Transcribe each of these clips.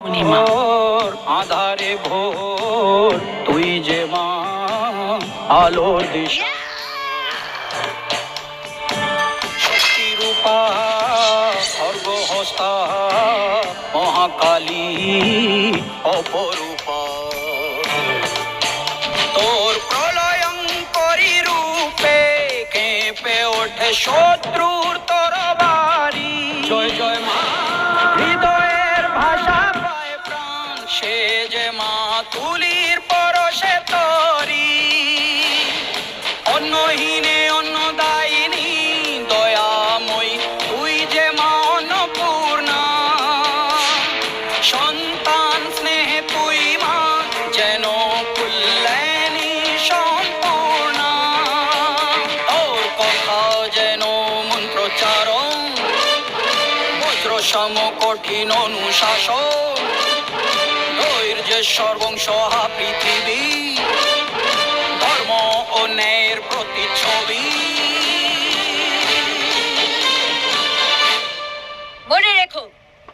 ভোর আধারে ভোর তুই যে মা আলোর দিশা শক্তি রূপা খর্গহস্তা মহাকালী অপরূপা তোর প্রলয়ঙ্করী রূপে কেঁপে ওঠে শত্রুর তরবারি জয় জয় মা হৃদয়ের ভাষা পায় প্রাণ সে যে মা তুলির পরশে তরি অন্নহীনে অন্নদায়িনী দয়াময়ী তুই যে মা অন্নপূর্ণা সন্তান স্নেহে তুই মা যেন কল্যাণী সম্পূর্ণা তোর কথা যেন মন্ত্রোচ্চারণ বজ্র সম কঠিন অনুশাসন ধৈর্যেশ্বর বংশহা পৃথিবী ধর্ম ও ন্যায়ের প্রতিচ্ছবি মনে রেখো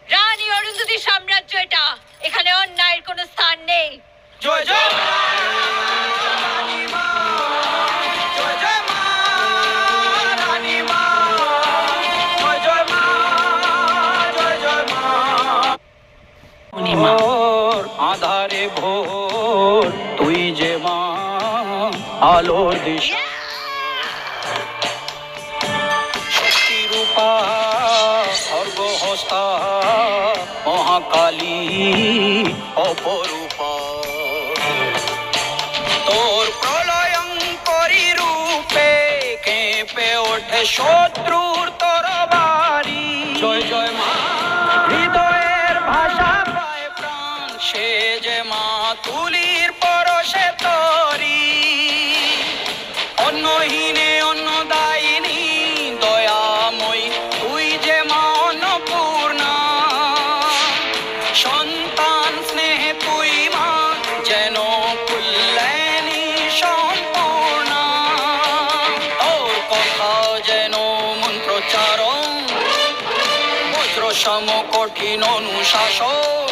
রানী অরুন্ধতী সাম্রাজ্য এটা এখানে অন্যায়ের কোনো স্থান নেই জয় জয় ভোর আধারে ভোর তুই যে মা আলোর দিশা শক্তি রূপা খর্গহস্তা মহাকালী অপরূপা তোর প্রলয়ঙ্করী রূপে কেঁপে ওঠে শত্রুর তরবারি জয় জয় মা হৃদয়ের ভাষা পায় প্রাণ সে যে মা তুলির পরশে তরি অন্নহীনে অন্নদায়িনী দয়াময়ী তুই যে মা অন্নপূর্ণা সন্তান স্নেহে তুই মা যেন কল্যাণী সম্পূর্ণা তোর কথা যেন মন্ত্রোচ্চারণ বজ্র সম কঠিন অনুশাসন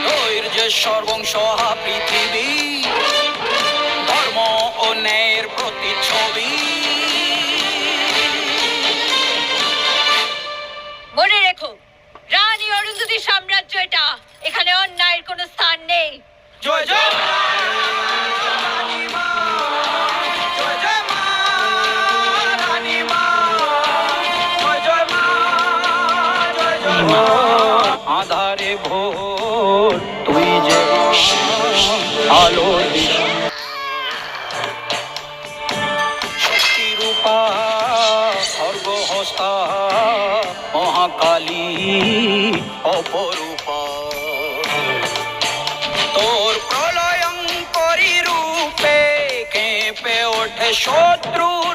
ধৈর্যেশ্বর বংশহা পৃথিবী ধর্ম ও ন্যায়ের প্রতিচ্ছবি মনে রেখো রানী অরুন্ধতী সাম্রাজ্য এটা এখানে অন্যায়ের কোনো স্থান নেই জয় জয় আধারে ভোর তুই যে আলোর দিশা শক্তি রূপা খর্গহস্তা মহাকালী অপরূপা তোর প্রলয়ঙ্করী রূপে কেঁপে ওঠে শত্রুর